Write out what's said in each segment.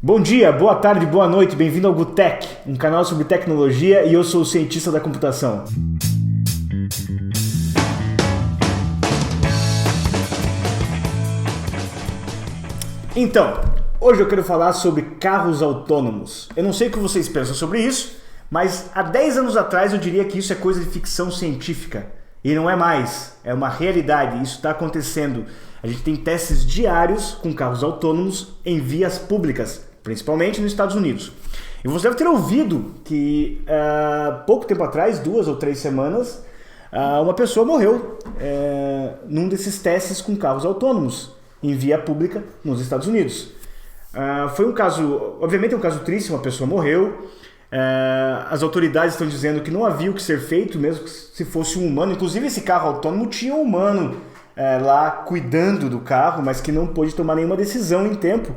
Bom dia, boa tarde, boa noite, bem-vindo ao GUTEC, um canal sobre tecnologia e eu sou o cientista da computação. Então, hoje eu quero falar sobre carros autônomos. Eu não sei o que vocês pensam sobre isso, mas há 10 anos atrás eu diria que isso é coisa de ficção científica. E não é mais, é uma realidade, isso está acontecendo. A gente tem testes diários com carros autônomos em vias públicas, principalmente nos Estados Unidos. E você deve ter ouvido que pouco tempo atrás, 2 ou 3 semanas, uma pessoa morreu num desses testes com carros autônomos em via pública nos Estados Unidos. Foi um caso, obviamente é um caso triste, uma pessoa morreu. As autoridades estão dizendo que não havia o que ser feito, mesmo que se fosse um humano. Inclusive esse carro autônomo tinha um humano lá cuidando do carro, mas que não pôde tomar nenhuma decisão em tempo.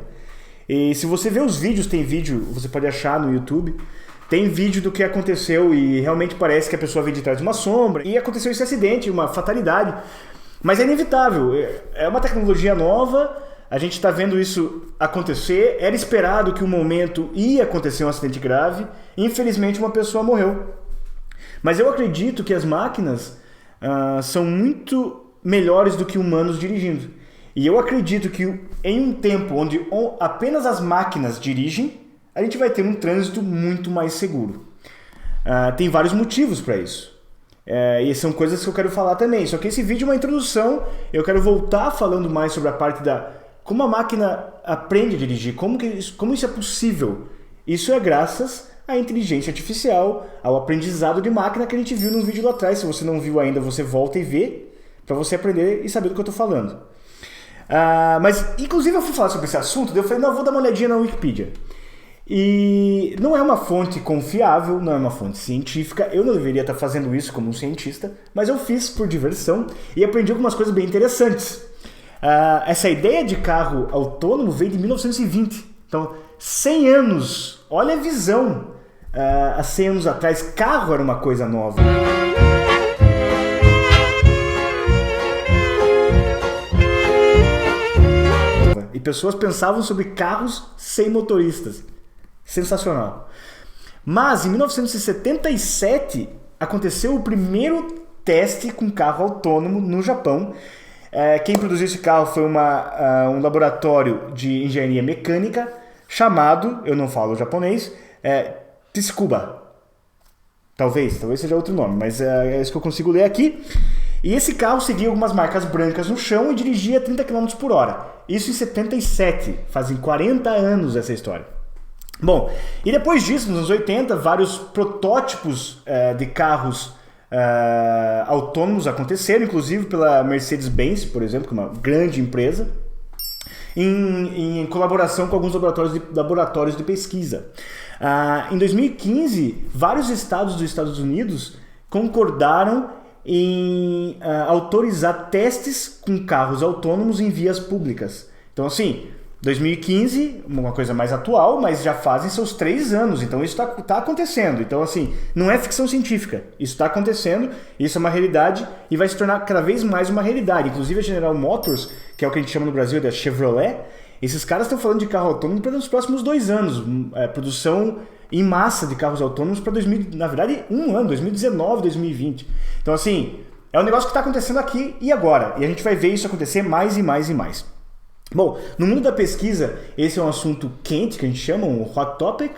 E se você ver os vídeos, tem vídeo, você pode achar no YouTube, tem vídeo do que aconteceu e realmente parece que a pessoa veio de trás de uma sombra e aconteceu esse acidente, uma fatalidade. Mas é inevitável, é uma tecnologia nova, a gente está vendo isso acontecer, era esperado que um momento ia acontecer um acidente grave, infelizmente uma pessoa morreu. Mas eu acredito que as máquinas são muito melhores do que humanos dirigindo. E eu acredito que em um tempo onde apenas as máquinas dirigem, a gente vai ter um trânsito muito mais seguro. Tem vários motivos para isso. E são coisas que eu quero falar também. Só que esse vídeo é uma introdução, eu quero voltar falando mais sobre a parte da como a máquina aprende a dirigir, como isso é possível. Isso é graças à inteligência artificial, ao aprendizado de máquina que a gente viu no vídeo lá atrás. Se você não viu ainda, você volta e vê, para você aprender e saber do que eu estou falando. Mas, inclusive, eu fui falar sobre esse assunto, daí eu falei, não, eu vou dar uma olhadinha na Wikipedia. E não é uma fonte confiável, não é uma fonte científica, eu não deveria estar fazendo isso como um cientista, mas eu fiz por diversão e aprendi algumas coisas bem interessantes. Essa ideia de carro autônomo veio de 1920, então 100 anos, olha a visão. Há 100 anos atrás, carro era uma coisa nova. E pessoas pensavam sobre carros sem motoristas. Sensacional. Mas em 1977 aconteceu o primeiro teste com carro autônomo no Japão. Quem produziu esse carro foi um laboratório de engenharia mecânica chamado, eu não falo japonês, Tsukuba. Talvez seja outro nome, mas é isso que eu consigo ler aqui. E esse carro seguia algumas marcas brancas no chão e dirigia a 30 km por hora. Isso em 77, fazem 40 anos essa história. Bom, e depois disso, nos anos 80, vários protótipos de carros autônomos aconteceram, inclusive pela Mercedes-Benz, por exemplo, que é uma grande empresa, em colaboração com alguns laboratórios de pesquisa. Em 2015, vários estados dos Estados Unidos concordaram em autorizar testes com carros autônomos em vias públicas. Então, assim, 2015, uma coisa mais atual, mas já fazem seus 3 anos, então isso está acontecendo. Então, assim, não é ficção científica, isso está acontecendo, isso é uma realidade e vai se tornar cada vez mais uma realidade. Inclusive a General Motors, que é o que a gente chama no Brasil da Chevrolet, esses caras estão falando de carro autônomo para os próximos 2 anos, produção em massa de carros autônomos para 2019, 2020. Então, assim, é um negócio que está acontecendo aqui e agora, e a gente vai ver isso acontecer mais e mais e mais. Bom, no mundo da pesquisa, esse é um assunto quente, que a gente chama um hot topic.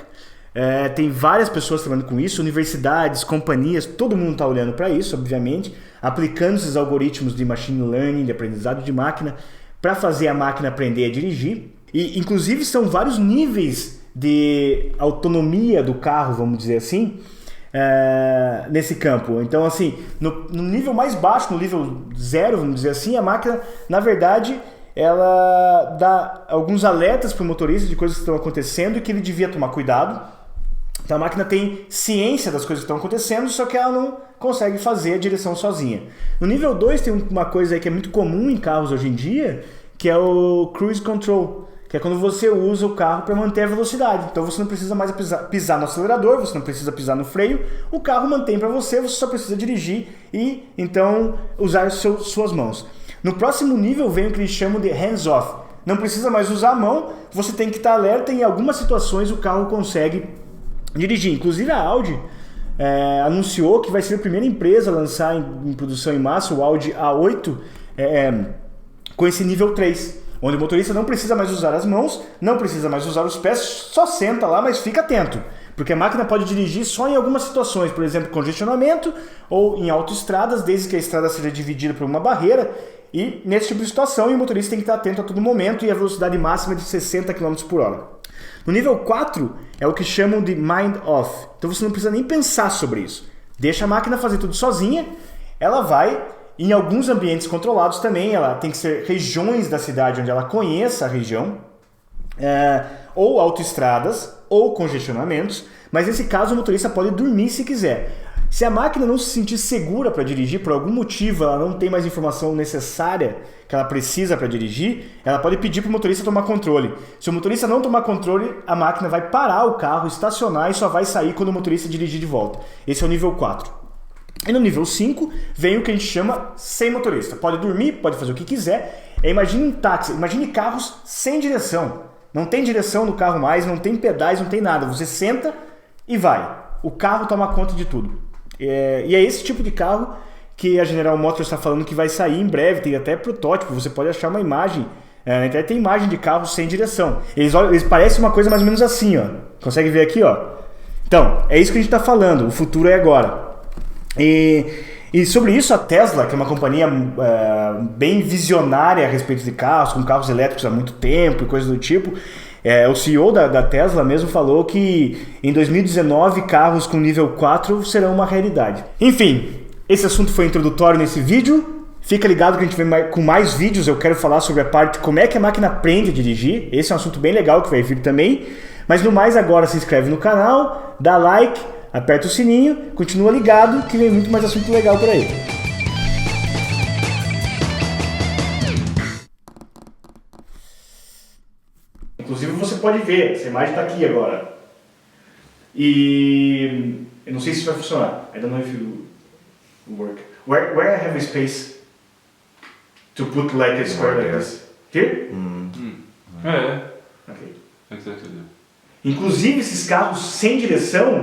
Tem várias pessoas trabalhando com isso, universidades, companhias, todo mundo está olhando para isso, obviamente, aplicando esses algoritmos de machine learning, de aprendizado de máquina, para fazer a máquina aprender a dirigir. E, inclusive, são vários níveis de autonomia do carro, vamos dizer assim, nesse campo. Então, assim, no nível mais baixo, no nível 0, vamos dizer assim, a máquina, na verdade, ela dá alguns alertas para o motorista de coisas que estão acontecendo e que ele devia tomar cuidado. Então a máquina tem ciência das coisas que estão acontecendo, só que ela não consegue fazer a direção sozinha. No nível 2 tem uma coisa aí que é muito comum em carros hoje em dia, que é o cruise control, que é quando você usa o carro para manter a velocidade. Então você não precisa mais pisar no acelerador, você não precisa pisar no freio, o carro mantém para você, você só precisa dirigir e então usar suas mãos. No próximo nível vem o que eles chamam de hands-off. não precisa mais usar a mão, você tem que estar alerta e em algumas situações o carro consegue dirigir. Inclusive a Audi anunciou que vai ser a primeira empresa a lançar em produção em massa o Audi A8 com esse nível 3, onde o motorista não precisa mais usar as mãos, não precisa mais usar os pés, só senta lá, mas fica atento. Porque a máquina pode dirigir só em algumas situações, por exemplo, congestionamento ou em autoestradas, desde que a estrada seja dividida por uma barreira. E nesse tipo de situação, o motorista tem que estar atento a todo momento e a velocidade máxima é de 60 km por hora. No nível 4 é o que chamam de Mind Off. Então você não precisa nem pensar sobre isso. Deixa a máquina fazer tudo sozinha, ela vai, em alguns ambientes controlados também, ela tem que ser regiões da cidade onde ela conheça a região, ou autoestradas, ou congestionamentos, mas nesse caso o motorista pode dormir se quiser. Se a máquina não se sentir segura para dirigir, por algum motivo ela não tem mais informação necessária que ela precisa para dirigir, ela pode pedir para o motorista tomar controle. Se o motorista não tomar controle, a máquina vai parar o carro, estacionar e só vai sair quando o motorista dirigir de volta. Esse é o nível 4. E no nível 5 vem o que a gente chama sem motorista. Pode dormir, pode fazer o que quiser. Imagine um táxi, imagine carros sem direção. Não tem direção no carro mais, não tem pedais, não tem nada. Você senta e vai. O carro toma conta de tudo. E é esse tipo de carro que a General Motors está falando que vai sair em breve. Tem até protótipo, você pode achar uma imagem. Na internet tem imagem de carros sem direção. Eles parecem uma coisa mais ou menos assim, ó. Consegue ver aqui, ó? Então, é isso que a gente está falando. O futuro é agora. E sobre isso a Tesla, que é uma companhia bem visionária a respeito de carros, com carros elétricos há muito tempo e coisas do tipo, o CEO da Tesla mesmo falou que em 2019 carros com nível 4 serão uma realidade. Enfim, esse assunto foi introdutório nesse vídeo. Fica ligado que a gente vem com mais vídeos. Eu quero falar sobre a parte como é que a máquina aprende a dirigir. Esse é um assunto bem legal que vai vir também. Mas no mais, agora se inscreve no canal, dá like, aperta o sininho, continua ligado que vem muito mais assunto legal por aí. Inclusive você pode ver, essa imagem está aqui agora. E eu não sei se vai funcionar. I don't know if it will work. Where I have a space to put like a square like this? Here? Yeah, Okay. exactly. Inclusive esses carros sem direção